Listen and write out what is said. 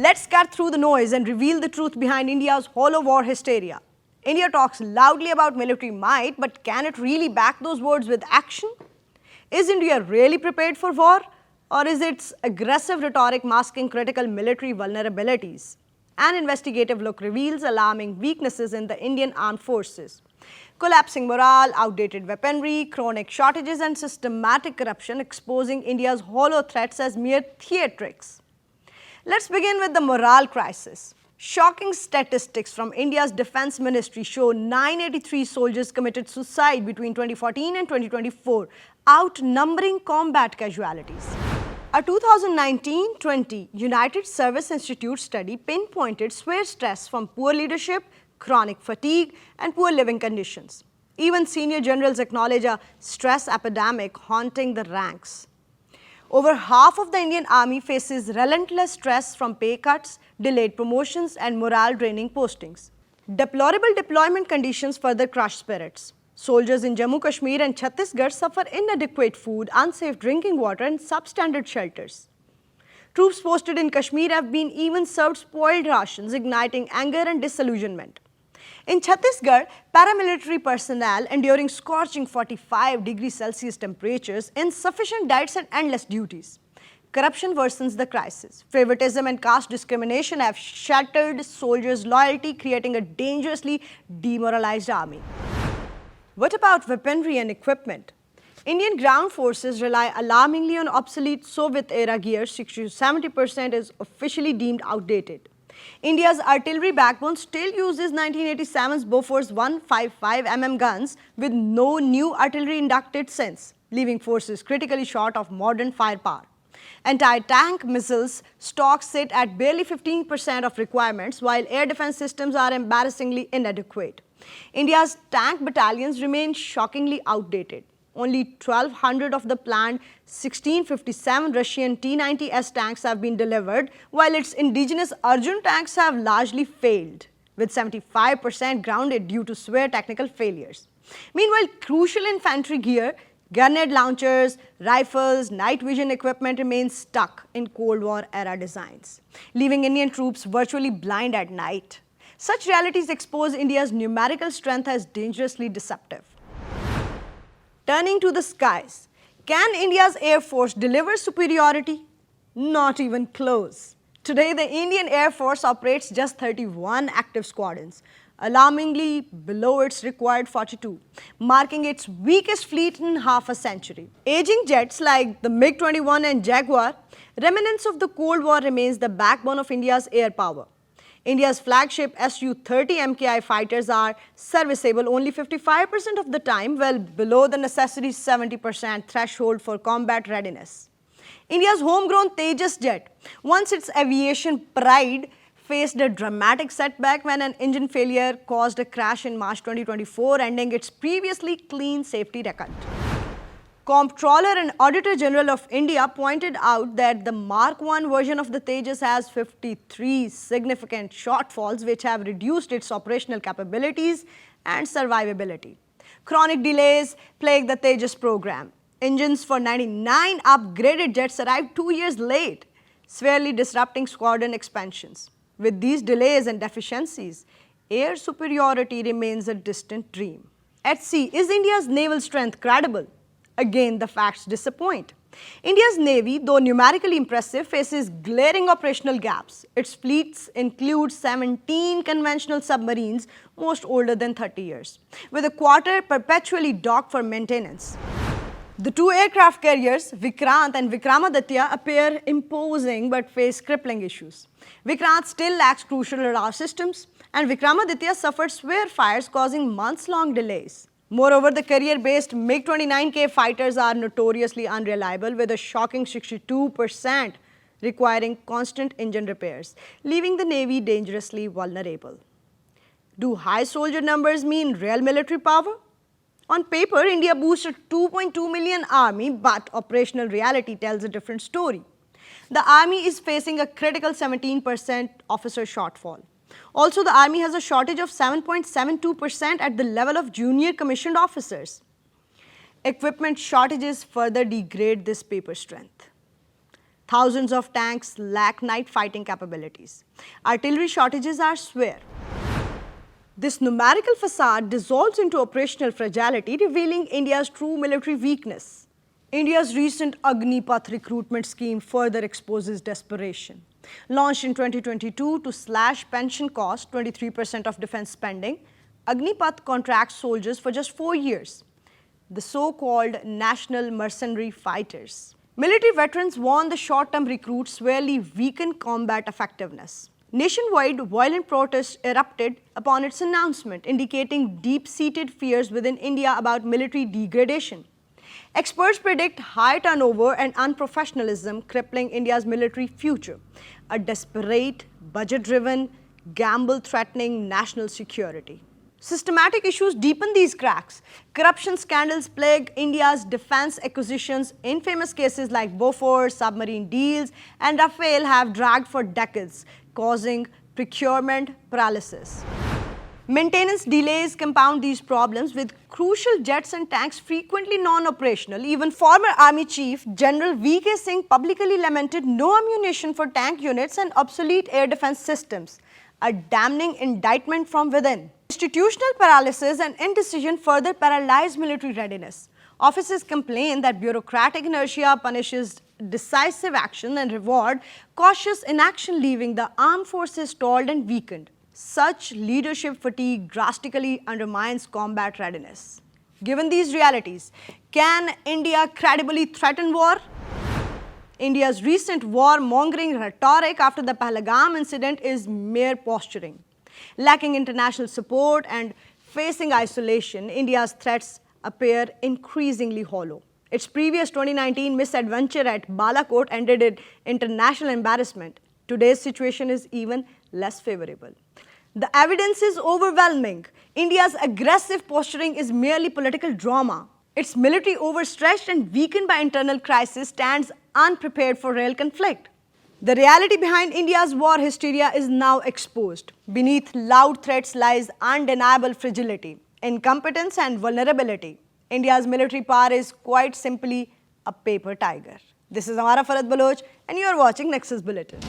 Let's cut through the noise and reveal the truth behind India's hollow war hysteria. India talks loudly about military might, but can it really back those words with action? Is India really prepared for war, or is its aggressive rhetoric masking critical military vulnerabilities? An investigative look reveals alarming weaknesses in the Indian armed forces. Collapsing morale, outdated weaponry, chronic shortages, and systematic corruption exposing India's hollow threats as mere theatrics. Let's begin with the morale crisis. Shocking statistics from India's Defense Ministry show 983 soldiers committed suicide between 2014 and 2024, outnumbering combat casualties. A 2019-20 United Service Institute study pinpointed severe stress from poor leadership, chronic fatigue, and poor living conditions. Even senior generals acknowledge a stress epidemic haunting the ranks. Over half of the Indian Army faces relentless stress from pay cuts, delayed promotions, and morale-draining postings. Deplorable deployment conditions further crush spirits. Soldiers in Jammu Kashmir and Chhattisgarh suffer inadequate food, unsafe drinking water, and substandard shelters. Troops posted in Kashmir have been even served spoiled rations, igniting anger and disillusionment. In Chhattisgarh, paramilitary personnel enduring scorching 45 degrees Celsius temperatures, insufficient diets and endless duties. Corruption worsens the crisis. Favoritism and caste discrimination have shattered soldiers' loyalty, creating a dangerously demoralized army. What about weaponry and equipment? Indian ground forces rely alarmingly on obsolete Soviet-era gear. 60–70% is officially deemed outdated. India's artillery backbone still uses 1987's Bofors 155mm guns with no new artillery inducted since, leaving forces critically short of modern firepower. Anti-tank missiles stocks sit at barely 15% of requirements, while air defense systems are embarrassingly inadequate. India's tank battalions remain shockingly outdated. Only 1,200 of the planned 1657 Russian T-90S tanks have been delivered, while its indigenous Arjun tanks have largely failed, with 75% grounded due to severe technical failures. Meanwhile, crucial infantry gear, grenade launchers, rifles, night vision equipment remains stuck in Cold War-era designs, leaving Indian troops virtually blind at night. Such realities expose India's numerical strength as dangerously deceptive. Turning to the skies, can India's Air Force deliver superiority? Not even close. Today, the Indian Air Force operates just 31 active squadrons, alarmingly below its required 42, marking its weakest fleet in half a century. Aging jets like the MiG-21 and Jaguar, remnants of the Cold War, remains the backbone of India's air power. India's flagship Su-30 MKI fighters are serviceable only 55% of the time, well below the necessary 70% threshold for combat readiness. India's homegrown Tejas jet, once its aviation pride, faced a dramatic setback when an engine failure caused a crash in March 2024, ending its previously clean safety record. Comptroller and Auditor General of India pointed out that the Mark I version of the Tejas has 53 significant shortfalls which have reduced its operational capabilities and survivability. Chronic delays plague the Tejas program. Engines for 99 upgraded jets arrived 2 years late, severely disrupting squadron expansions. With these delays and deficiencies, air superiority remains a distant dream. At sea, is India's naval strength credible? Again, the facts disappoint. India's Navy, though numerically impressive, faces glaring operational gaps. Its fleets include 17 conventional submarines, most older than 30 years, with a quarter perpetually docked for maintenance. The two aircraft carriers, Vikrant and Vikramaditya, appear imposing but face crippling issues. Vikrant still lacks crucial radar systems, and Vikramaditya suffered severe fires causing months-long delays. Moreover, the carrier-based MiG-29K fighters are notoriously unreliable, with a shocking 62% requiring constant engine repairs, leaving the Navy dangerously vulnerable. Do high soldier numbers mean real military power? On paper, India boasts a 2.2 million army, but operational reality tells a different story. The army is facing a critical 17% officer shortfall. Also, the army has a shortage of 7.72% at the level of junior commissioned officers. Equipment shortages further degrade this paper strength. Thousands of tanks lack night fighting capabilities. Artillery shortages are severe. This numerical facade dissolves into operational fragility, revealing India's true military weakness. India's recent Agnipath recruitment scheme further exposes desperation. Launched in 2022 to slash pension costs 23% of defense spending, Agnipath contracts soldiers for just 4 years, the so-called national mercenary fighters. Military veterans warn the short-term recruits severely weaken combat effectiveness. Nationwide, violent protests erupted upon its announcement, indicating deep-seated fears within India about military degradation. Experts predict high turnover and unprofessionalism crippling India's military future, a desperate, budget-driven gamble threatening national security. Systematic issues deepen these cracks. Corruption scandals plague India's defense acquisitions. Infamous cases like Bofors, submarine deals, and Rafale have dragged for decades, causing procurement paralysis. Maintenance delays compound these problems, with crucial jets and tanks frequently non-operational. Even former Army Chief General V.K. Singh publicly lamented no ammunition for tank units and obsolete air defense systems, a damning indictment from within. Institutional paralysis and indecision further paralyze military readiness. Officers complain that bureaucratic inertia punishes decisive action and reward cautious inaction, leaving the armed forces stalled and weakened. Such leadership fatigue drastically undermines combat readiness. Given these realities, can India credibly threaten war? India's recent war-mongering rhetoric after the Pahalgam incident is mere posturing. Lacking international support and facing isolation, India's threats appear increasingly hollow. Its previous 2019 misadventure at Balakot ended in international embarrassment. Today's situation is even less favorable. The evidence is overwhelming. India's aggressive posturing is merely political drama. Its military, overstretched and weakened by internal crisis, stands unprepared for real conflict. The reality behind India's war hysteria is now exposed. Beneath loud threats lies undeniable fragility, incompetence and vulnerability. India's military power is quite simply a paper tiger. This is Amara Farad Baloch and you are watching Nexus Bulletin.